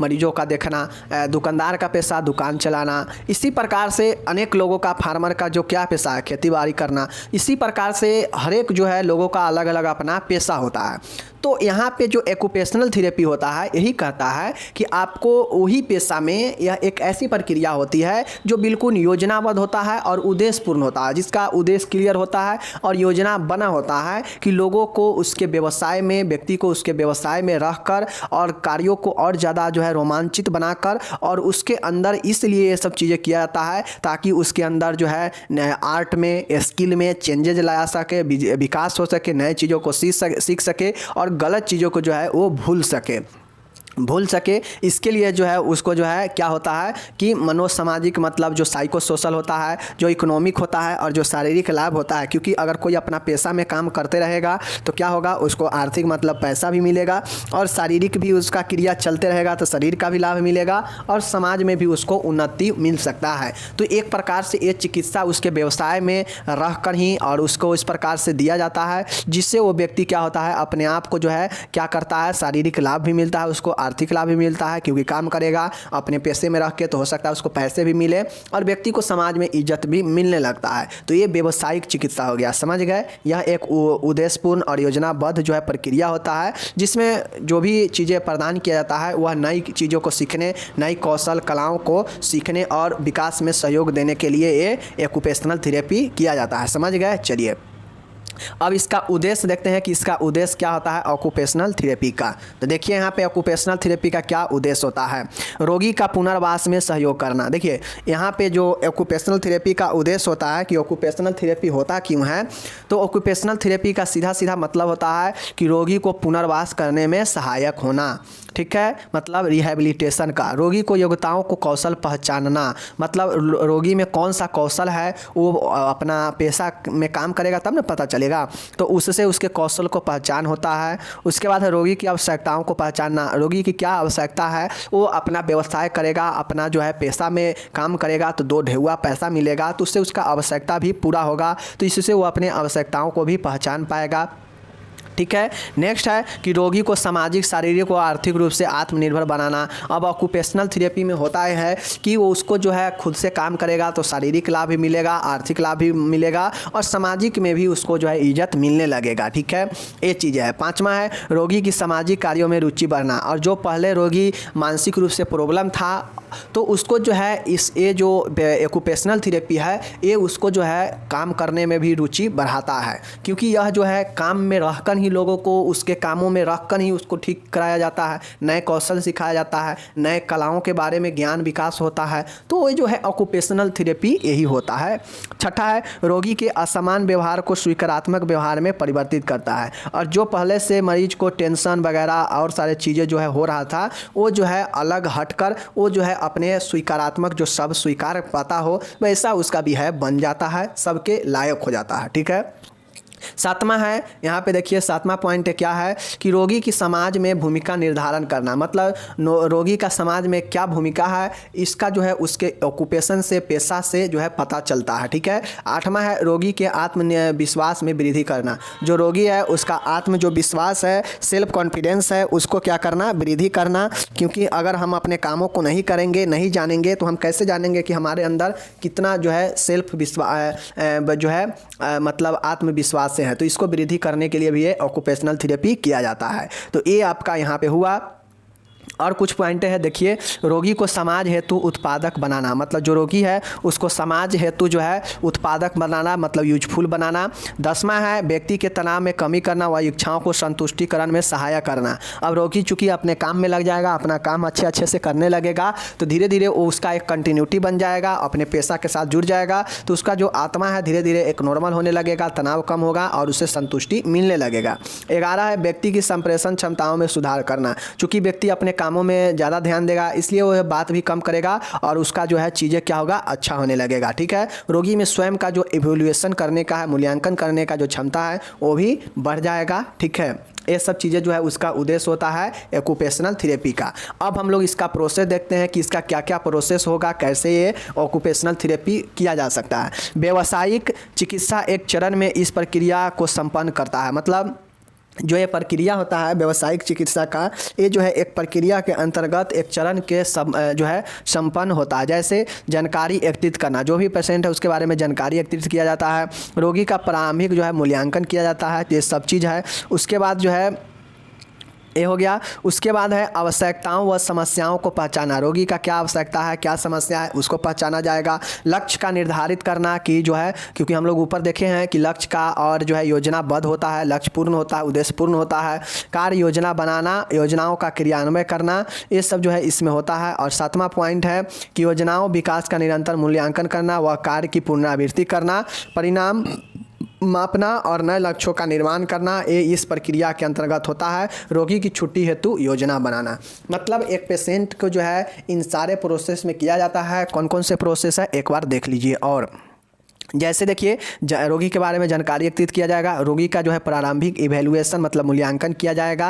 मरीजों का देखना, दुकानदार का पेशा दुकान चलाना। इसी प्रकार से अनेक लोगों का, फार्मर का जो क्या पेशा है, खेती बाड़ी करना। इसी प्रकार से हर एक जो है लोगों का अलग अलग अपना पेशा होता है। तो यहाँ पे जो ऑक्यूपेशनल ऑक्यूपेशनल थेरेपी होता है यही कहता है कि आपको वही पेशा में यह एक ऐसी प्रक्रिया होती है जो बिल्कुल योजनाबद्ध होता है और उद्देश्यपूर्ण होता है, जिसका उद्देश्य क्लियर होता है और योजना बना होता है कि लोगों को उसके व्यवसाय में, व्यक्ति को उसके व्यवसाय में रहकर और कार्यों को और ज़्यादा जो है रोमांचित बनाकर और उसके अंदर इसलिए ये सब चीज़ें किया जाता है ताकि उसके अंदर जो है आर्ट में, स्किल में चेंजेज लाया सके, विकास हो सके, नए चीज़ों को सीख सके और गलत चीज़ों को जो है वो भूल सके। इसके लिए जो है उसको जो है क्या होता है कि मनोसामाजिक मतलब जो साइको सोशल होता है, जो इकोनॉमिक होता है और जो शारीरिक लाभ होता है, क्योंकि अगर कोई अपना पेशा में काम करते रहेगा तो क्या होगा, उसको आर्थिक मतलब पैसा भी मिलेगा और शारीरिक भी उसका क्रिया चलते रहेगा तो शरीर का भी लाभ मिलेगा और समाज में भी उसको उन्नति मिल सकता है। तो एक प्रकार से ये चिकित्सा उसके व्यवसाय में रह कर ही और उसको इस प्रकार से दिया जाता है जिससे वो व्यक्ति क्या होता है, अपने आप को जो है क्या करता है, शारीरिक लाभ भी मिलता है, उसको आर्थिक लाभ भी मिलता है क्योंकि काम करेगा अपने पैसे में रख के तो हो सकता है उसको पैसे भी मिले और व्यक्ति को समाज में इज्जत भी मिलने लगता है। तो ये व्यवसायिक चिकित्सा हो गया, समझ गए। यह एक उद्देश्यपूर्ण और योजनाबद्ध जो है प्रक्रिया होता है जिसमें जो भी चीज़ें प्रदान किया जाता है वह नई चीज़ों को सीखने, नई कौशल कलाओं को सीखने और विकास में सहयोग देने के लिए ये ऑक्यूपेशनल थेरेपी किया जाता है, समझ गए। चलिए अब इसका उद्देश्य देखते हैं कि इसका उद्देश्य क्या होता है ऑक्यूपेशनल थेरेपी का। तो देखिए यहाँ पे ऑक्यूपेशनल थेरेपी का क्या उद्देश्य होता है, रोगी का पुनर्वास में सहयोग करना। देखिए यहाँ पे जो ऑक्यूपेशनल थेरेपी का उद्देश्य होता है कि ऑक्यूपेशनल थेरेपी होता क्यों है, तो ऑक्यूपेशनल थेरेपी का सीधा सीधा मतलब होता है कि रोगी को पुनर्वास करने में सहायक होना, ठीक है, मतलब रिहेबिलिटेशन का। रोगी को योग्यताओं को कौशल पहचानना, मतलब रोगी में कौन सा कौशल है वो अपना पेशा में काम करेगा तब ना पता चलेगा, तो उससे उसके कौशल को पहचान होता है। उसके बाद है रोगी की आवश्यकताओं को पहचानना, रोगी की क्या आवश्यकता है, वो अपना व्यवसाय करेगा, अपना जो है पेशा में काम करेगा तो दो ढेउआ पैसा मिलेगा तो उससे उसका आवश्यकता भी पूरा होगा, तो इससे वो अपने आवश्यकताओं को भी पहचान पाएगा, ठीक है। नेक्स्ट है कि रोगी को सामाजिक, शारीरिक और आर्थिक रूप से आत्मनिर्भर बनाना। अब ऑक्यूपेशनल थेरेपी में होता है कि वो उसको जो है खुद से काम करेगा तो शारीरिक लाभ भी मिलेगा, आर्थिक लाभ भी मिलेगा और सामाजिक में भी उसको जो है इज्जत मिलने लगेगा, ठीक है। ये चीज़ है। पांचवा है रोगी की सामाजिक कार्यों में रुचि बढ़ना, और जो पहले रोगी मानसिक रूप से प्रॉब्लम था तो उसको जो है ये जो ऑक्यूपेशनल थेरेपी है ये उसको जो है काम करने में भी रुचि बढ़ाता है, क्योंकि यह जो है काम में रहकर ही लोगों को उसके कामों में रखकर ही उसको ठीक कराया जाता है, नए कौशल सिखाया जाता है, नए कलाओं के बारे में ज्ञान विकास होता है, तो वो जो है ऑक्यूपेशनल थेरेपी यही होता है। छठा है रोगी के असमान व्यवहार को स्वीकारात्मक व्यवहार में परिवर्तित करता है, और जो पहले से मरीज को टेंशन वगैरह और सारे चीज़ें जो है हो रहा था वो जो है अलग हटकर वो जो है अपने स्वीकारात्मक जो सब स्वीकार पाता हो वैसा उसका भी है बन जाता है, सबके लायक हो जाता है, ठीक है। सातवां है, यहाँ पे देखिए सातवां पॉइंट क्या है कि रोगी की समाज में भूमिका निर्धारण करना, मतलब रोगी का समाज में क्या भूमिका है इसका जो है उसके ऑक्यूपेशन से, पेशा से जो है पता चलता है, ठीक है। आठवां है रोगी के आत्मविश्वास में वृद्धि करना, जो रोगी है उसका आत्म जो विश्वास है, सेल्फ कॉन्फिडेंस है, उसको क्या करना, वृद्धि करना, क्योंकि अगर हम अपने कामों को नहीं करेंगे, नहीं जानेंगे तो हम कैसे जानेंगे कि हमारे अंदर कितना जो है सेल्फ विश्वास जो है मतलब आत्मविश्वास से है, तो इसको वृद्धि करने के लिए भी ये ऑक्यूपेशनल थेरेपी किया जाता है। तो ये आपका यहाँ पे हुआ। और कुछ पॉइंट है, देखिए रोगी को समाज हेतु उत्पादक बनाना, मतलब जो रोगी है उसको समाज हेतु जो है उत्पादक बनाना, मतलब यूजफुल बनाना। 10वां है व्यक्ति के तनाव में कमी करना व इच्छाओं को संतुष्टिकरण में सहायक करना। अब रोगी चूँकि अपने काम में लग जाएगा, अपना काम अच्छे से करने लगेगा तो धीरे धीरे वो उसका एक कंटिन्यूटी बन जाएगा, अपने पेशा के साथ जुड़ जाएगा, तो उसका जो आत्मा है धीरे धीरे एक नॉर्मल होने लगेगा, तनाव कम होगा और उसे संतुष्टि मिलने लगेगा। 11 है व्यक्ति की संप्रेषण क्षमताओं में सुधार करना, चूँकि व्यक्ति अपने कामों में ज़्यादा ध्यान देगा इसलिए वो बात भी कम करेगा और उसका जो है चीज़ें क्या होगा, अच्छा होने लगेगा, ठीक है। रोगी में स्वयं का जो इवैल्यूएशन करने का है, मूल्यांकन करने का जो क्षमता है वो भी बढ़ जाएगा, ठीक है। ये सब चीज़ें जो है उसका उद्देश्य होता है ऑक्यूपेशनल थेरेपी का। अब हम लोग इसका प्रोसेस देखते हैं कि इसका क्या क्या प्रोसेस होगा, कैसे ये ऑक्यूपेशनल थेरेपी किया जा सकता है। व्यावसायिक चिकित्सा एक चरण में इस प्रक्रिया को संपन्न करता है, मतलब जो ये प्रक्रिया होता है व्यावसायिक चिकित्सा का, ये जो है एक प्रक्रिया के अंतर्गत एक चरण के जो है संपन्न होता है। जैसे जानकारी एकत्रित करना, जो भी पेशेंट है उसके बारे में जानकारी एकत्रित किया जाता है, रोगी का प्रारंभिक जो है मूल्यांकन किया जाता है, ये सब चीज़ है। उसके बाद जो है ये हो गया। उसके बाद है आवश्यकताओं व समस्याओं को पहचाना। रोगी का क्या आवश्यकता है, क्या समस्या है, उसको पहचाना जाएगा। लक्ष्य का निर्धारित करना कि जो है, क्योंकि हम लोग ऊपर देखे हैं कि लक्ष्य का और जो है योजनाबद्ध होता है, लक्ष्य पूर्ण होता है, उद्देश्य पूर्ण होता है। कार्य योजना बनाना, योजनाओं का क्रियान्वयन करना, ये सब जो है इसमें होता है। और 7वां पॉइंट है कि योजनाओं विकास का निरंतर मूल्यांकन करना व कार्य की पुनरावृत्ति करना, परिणाम मापना और नए लक्ष्यों का निर्माण करना, ये इस प्रक्रिया के अंतर्गत होता है। रोगी की छुट्टी हेतु योजना बनाना, मतलब एक पेशेंट को जो है इन सारे प्रोसेस में किया जाता है। कौन कौन से प्रोसेस है एक बार देख लीजिए। और जैसे देखिए, रोगी के बारे में जानकारी एकत्रित किया जाएगा। रोगी का जो है प्रारंभिक इवैल्यूएशन मतलब मूल्यांकन किया जाएगा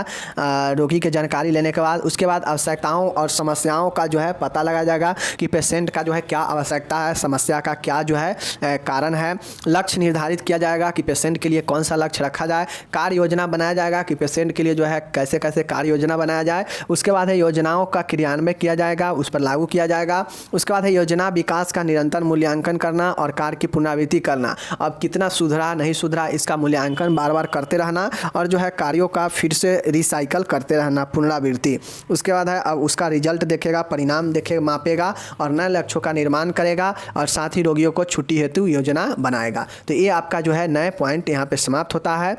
रोगी की जानकारी लेने के बाद। उसके बाद आवश्यकताओं और समस्याओं का जो है पता लगाया जाएगा कि पेशेंट का जो है क्या आवश्यकता है, समस्या का क्या जो है कारण है। लक्ष्य निर्धारित किया जाएगा कि पेशेंट के लिए कौन सा लक्ष्य रखा जाए। कार्य योजना बनाया जाएगा कि पेशेंट के लिए जो है कैसे कैसे कार्य योजना बनाया जाए। उसके बाद है योजनाओं का क्रियान्वयन किया जाएगा, उस पर लागू किया जाएगा। उसके बाद है योजना विकास का निरंतर मूल्यांकन करना और कार्य की पुनरावृत्ति करना। अब कितना सुधरा नहीं सुधरा इसका मूल्यांकन बार बार करते रहना और जो है कार्यों का फिर से रिसाइकल करते रहना, पुनरावृत्ति। उसके बाद है अब उसका रिजल्ट देखेगा, परिणाम देखेगा, मापेगा और नए लक्ष्यों का निर्माण करेगा और साथ ही रोगियों को छुट्टी हेतु योजना बनाएगा। तो ये आपका जो है नए पॉइंट यहाँ पे समाप्त होता है।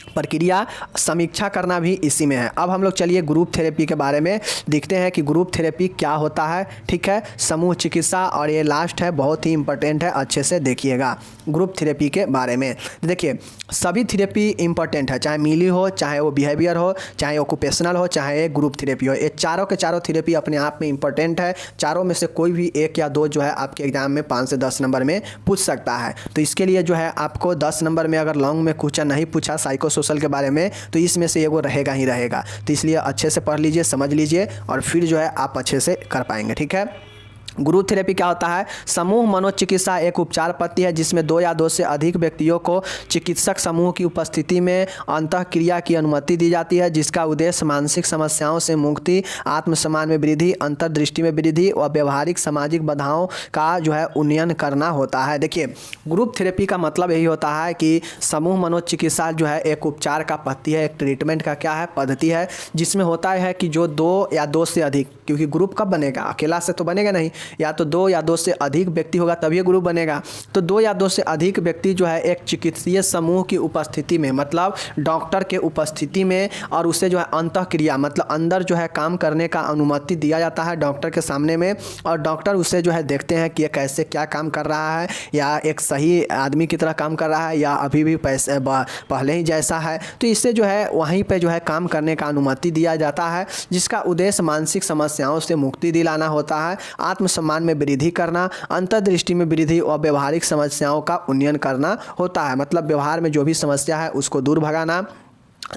प्रक्रिया समीक्षा करना भी इसी में है। अब हम लोग चलिए ग्रुप थेरेपी के बारे में देखते हैं कि ग्रुप थेरेपी क्या होता है। ठीक है, समूह चिकित्सा, और ये लास्ट है, बहुत ही इंपॉर्टेंट है, अच्छे से देखिएगा ग्रुप थेरेपी के बारे में। देखिए, सभी थेरेपी इंपॉर्टेंट है, चाहे मीली हो, चाहे वो बिहेवियर हो, चाहे ऑक्यूपेशनल हो, चाहे ग्रुप थेरेपी हो। ये चारों के चारों थेरेपी अपने आप में इंपॉर्टेंट है। चारों में से कोई भी एक या दो जो है आपके एग्जाम में 5 से 10 नंबर में पूछ सकता है। तो इसके लिए जो है आपको 10 नंबर में अगर लॉन्ग में क्वेश्चन नहीं पूछा साइकोसोशल के बारे में तो इसमें से वो रहेगा ही रहेगा। तो इसलिए अच्छे से पढ़ लीजिए, समझ लीजिए और फिर जो है आप अच्छे से कर पाएंगे। ठीक है। ग्रुप थेरेपी क्या होता है? समूह मनोचिकित्सा एक उपचार पद्धति है जिसमें 2 या 2 से अधिक व्यक्तियों को चिकित्सक समूह की उपस्थिति में अंतःक्रिया की अनुमति दी जाती है, जिसका उद्देश्य मानसिक समस्याओं से मुक्ति, आत्मसम्मान में वृद्धि, अंतर्दृष्टि में वृद्धि और व्यवहारिक सामाजिक बाधाओं का जो है उन्नयन करना होता है। देखिए, ग्रुप थेरेपी का मतलब यही होता है कि समूह मनोचिकित्सा जो है एक उपचार का पद्धति है, एक ट्रीटमेंट का क्या है, पद्धति है, जिसमें होता है कि जो 2 या 2 से अधिक, क्योंकि ग्रुप कब बनेगा, अकेला से तो बनेगा नहीं, या तो 2 या 2 से अधिक व्यक्ति होगा तभी ग्रुप बनेगा। तो 2 या 2 से अधिक व्यक्ति जो है एक चिकित्सीय समूह की उपस्थिति में, मतलब डॉक्टर के उपस्थिति में, और उसे जो है अंतःक्रिया मतलब अंदर जो है काम करने का अनुमति दिया जाता है डॉक्टर के सामने में। और डॉक्टर उसे जो है देखते हैं कि ये कैसे क्या काम कर रहा है, या एक सही आदमी की तरह काम कर रहा है या अभी भी पहले ही जैसा है। तो इससे जो है वहीं पर जो है काम करने का अनुमति दिया जाता है, जिसका उद्देश्य मानसिक समस्याओं से मुक्ति दिलाना होता है, आत्मसम्मान में वृद्धि करना, अंतर्दृष्टि में वृद्धि और व्यवहारिक समस्याओं का उन्नयन करना होता है। मतलब व्यवहार में जो भी समस्या है उसको दूर भगाना,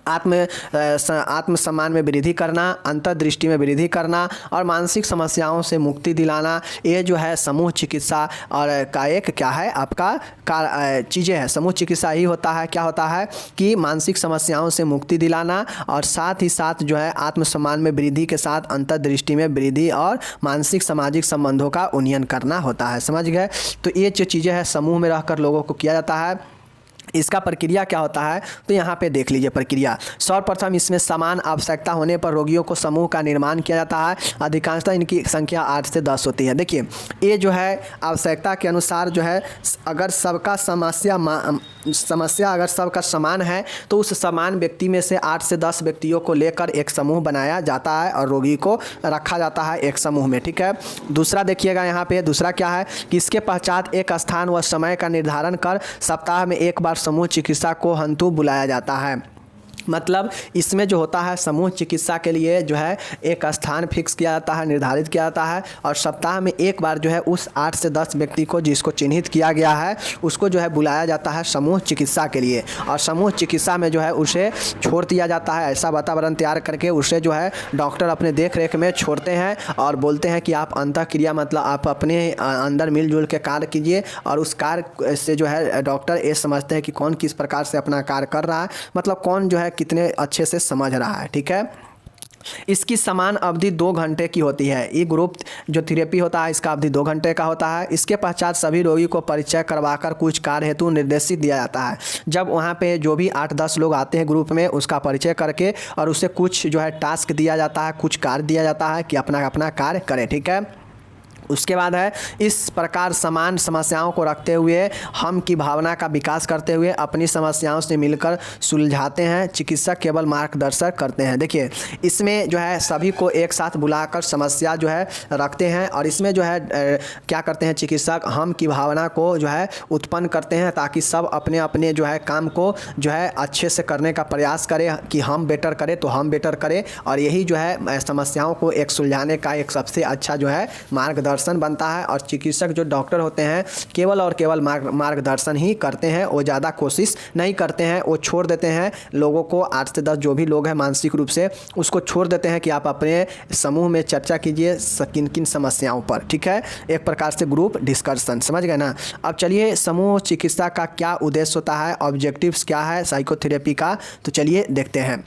आत्मसम्मान में वृद्धि करना, अंतर्दृष्टि में वृद्धि करना और मानसिक समस्याओं से मुक्ति दिलाना। ये जो है समूह चिकित्सा और का एक क्या है आपका चीज़ें हैं। समूह चिकित्सा ही होता है, क्या होता है कि मानसिक समस्याओं से मुक्ति दिलाना और साथ ही साथ जो है आत्मसम्मान में वृद्धि के साथ अंतर्दृष्टि में वृद्धि और मानसिक सामाजिक संबंधों का उन्नयन करना होता है। समझ गए? तो ये जो चीज़ें हैं समूह में रहकर लोगों को किया जाता है। इसका प्रक्रिया क्या होता है तो यहाँ पे देख लीजिए प्रक्रिया। सर्वप्रथम इसमें समान आवश्यकता होने पर रोगियों को समूह का निर्माण किया जाता है। अधिकांशतः इनकी संख्या 8 से 10 होती है। देखिए, ये जो है आवश्यकता के अनुसार जो है अगर सबका समस्या अगर सबका समान है तो उस समान व्यक्ति में से 8 से 10 व्यक्तियों को लेकर एक समूह बनाया जाता है और रोगी को रखा जाता है एक समूह में। ठीक है। दूसरा देखिएगा यहाँ पे, दूसरा क्या है कि इसके पश्चात एक स्थान व समय का निर्धारण कर सप्ताह में एक बार समूह चिकित्सा को हेतु बुलाया जाता है। मतलब इसमें जो होता है समूह चिकित्सा के लिए जो है एक स्थान फिक्स किया जाता है, निर्धारित किया जाता है और सप्ताह में एक बार जो है उस 8 से 10 व्यक्ति को जिसको चिन्हित किया गया है उसको जो है बुलाया जाता है समूह चिकित्सा के लिए। और समूह चिकित्सा में जो है उसे छोड़ दिया जाता है, ऐसा वातावरण तैयार करके उसे जो है डॉक्टर अपने देख रेख में छोड़ते हैं और बोलते हैं कि आप अंतःक्रिया मतलब आप अपने अंदर मिलजुल के कार्य कीजिए। और उस कार्य से जो है डॉक्टर ये समझते हैं कि कौन किस प्रकार से अपना कार्य कर रहा है, मतलब कौन जो है कितने अच्छे से समझ रहा है। ठीक है। इसकी समान अवधि 2 घंटे की होती है। ये ग्रुप जो थेरेपी होता है इसका अवधि 2 घंटे का होता है। इसके पश्चात सभी रोगी को परिचय करवाकर कुछ कार्य हेतु निर्देशित दिया जाता है। जब वहाँ पे जो भी 8-10 लोग आते हैं ग्रुप में, उसका परिचय करके और उसे कुछ जो है टास्क दिया जाता है, कुछ कार्य दिया जाता है कि अपना अपना कार्य करे। ठीक है। उसके बाद है, इस प्रकार समान समस्याओं को रखते हुए हम की भावना का विकास करते हुए अपनी समस्याओं से मिलकर सुलझाते हैं। चिकित्सक केवल मार्गदर्शन करते हैं। देखिए इसमें जो है सभी को एक साथ बुलाकर समस्या जो है रखते हैं और इसमें जो है क्या करते हैं चिकित्सक, हम की भावना को जो है उत्पन्न करते हैं ताकि सब अपने अपने जो है काम को जो है अच्छे से करने का प्रयास करें कि हम बेटर करें तो हम बेटर करें। और यही जो है समस्याओं को एक सुलझाने का एक सबसे अच्छा जो है मार्गदर्शन बनता है। और चिकित्सक जो डॉक्टर होते हैं केवल और केवल मार्गदर्शन ही करते हैं, वो ज़्यादा कोशिश नहीं करते हैं। वो छोड़ देते हैं लोगों को, 8 से 10 जो भी लोग हैं मानसिक रूप से, उसको छोड़ देते हैं कि आप अपने समूह में चर्चा कीजिए किन किन समस्याओं पर। ठीक है, एक प्रकार से ग्रुप डिस्कशन, समझ गए ना। अब चलिए समूह चिकित्सा का क्या उद्देश्य होता है, ऑब्जेक्टिव्स क्या है साइकोथेरेपी का, तो चलिए देखते हैं।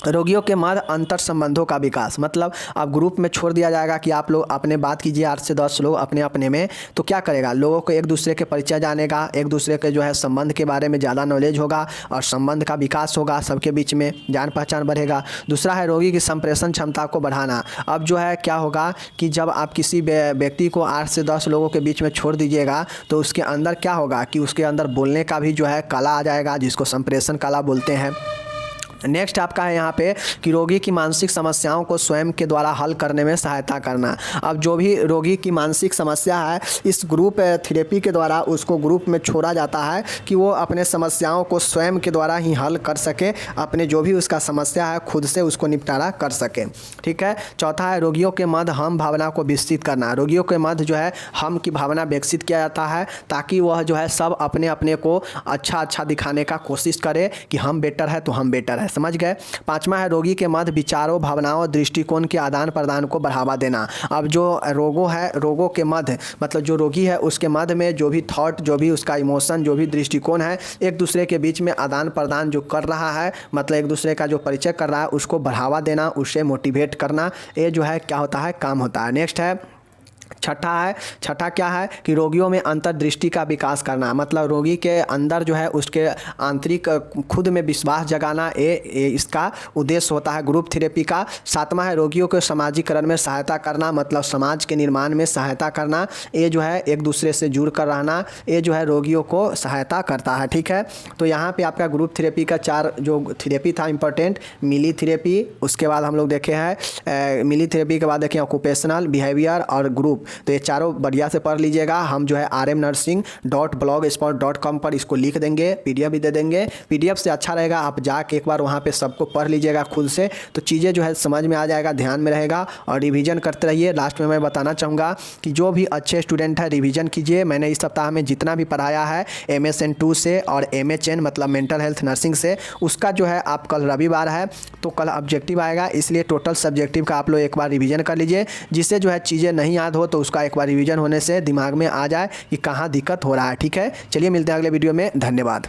रोगियों के मध्य अंतर संबंधों का विकास, मतलब अब ग्रुप में छोड़ दिया जाएगा कि आप लोग अपने बात कीजिए, 8 से 10 लोग अपने अपने में, तो क्या करेगा, लोगों को एक दूसरे के परिचय जानेगा, एक दूसरे के जो है संबंध के बारे में ज़्यादा नॉलेज होगा और संबंध का विकास होगा, सबके बीच में जान पहचान बढ़ेगा। दूसरा है रोगी की संप्रेषण क्षमता को बढ़ाना। अब जो है क्या होगा कि जब आप किसी व्यक्ति को 8 से 10 लोगों के बीच में छोड़ दीजिएगा तो उसके अंदर क्या होगा कि उसके अंदर बोलने का भी जो है कला आ जाएगा, जिसको संप्रेषण कला बोलते हैं। नेक्स्ट आपका है यहाँ पे कि रोगी की मानसिक समस्याओं को स्वयं के द्वारा हल करने में सहायता करना। अब जो भी रोगी की मानसिक समस्या है इस ग्रुप थेरेपी के द्वारा उसको ग्रुप में छोड़ा जाता है कि वो अपने समस्याओं को स्वयं के द्वारा ही हल कर सके, अपने जो भी उसका समस्या है खुद से उसको निपटारा कर सके। ठीक है। चौथा है रोगियों के मध्य हम भावना को विकसित करना। रोगियों के मध्य जो है हम की भावना विकसित किया जाता है ताकि वह जो है सब अपने अपने को अच्छा दिखाने का कोशिश करे कि हम बेटर है तो हम बेटर है, समझ गए। पांचवा है रोगी के मध्य विचारों, भावनाओं, दृष्टिकोण के आदान प्रदान को बढ़ावा देना। अब जो रोगों के मध्य मतलब जो रोगी है उसके मध्य में जो भी थॉट, जो भी उसका इमोशन, जो भी दृष्टिकोण है एक दूसरे के बीच में आदान प्रदान जो कर रहा है, मतलब एक दूसरे का जो परिचय कर रहा है उसको बढ़ावा देना, उससे मोटिवेट करना, ये जो है क्या होता है, काम होता है। नेक्स्ट है छठा क्या है कि रोगियों में अंतर्दृष्टि का विकास करना, मतलब रोगी के अंदर जो है उसके आंतरिक खुद में विश्वास जगाना, ये इसका उद्देश्य होता है ग्रुप थेरेपी का। सातवां है रोगियों के सामाजिकरण में सहायता करना, मतलब समाज के निर्माण में सहायता करना, ये जो है एक दूसरे से जुड़ कर रहना, ये जो है रोगियों को सहायता करता है। ठीक है। तो यहाँ पे आपका ग्रुप थेरेपी का 4 जो थेरेपी था इंपॉर्टेंट, मिली थेरेपी, उसके बाद हम लोग देखे हैं मिली थेरेपी के बाद देखें ऑक्यूपेशनल, बिहेवियर और ग्रुप, तो ये चारों बढ़िया से पढ़ लीजिएगा। हम जो है rmnursing.blogspot.com पर इसको लिख देंगे, PDF भी दे देंगे। PDF से अच्छा रहेगा आप जाके एक बार वहाँ पे सबको पढ़ लीजिएगा खुद से, तो चीज़ें जो है समझ में आ जाएगा, ध्यान में रहेगा और रिवीजन करते रहिए। लास्ट में मैं बताना चाहूँगा कि जो भी अच्छे स्टूडेंट है रिवीजन कीजिए। मैंने इस सप्ताह में जितना भी पढ़ाया है MSN2 से और MHN मतलब मेंटल हेल्थ नर्सिंग से, उसका जो है आप कल रविवार है तो कल ऑब्जेक्टिव आएगा, इसलिए टोटल सब्जेक्टिव का आप लोग एक बार रिवीजन कर लीजिए, जिससे जो है चीज़ें नहीं याद हो तो उसका एक बार रिवीजन होने से दिमाग में आ जाए कि कहाँ दिक्कत हो रहा है। ठीक है, चलिए मिलते हैं अगले वीडियो में, धन्यवाद।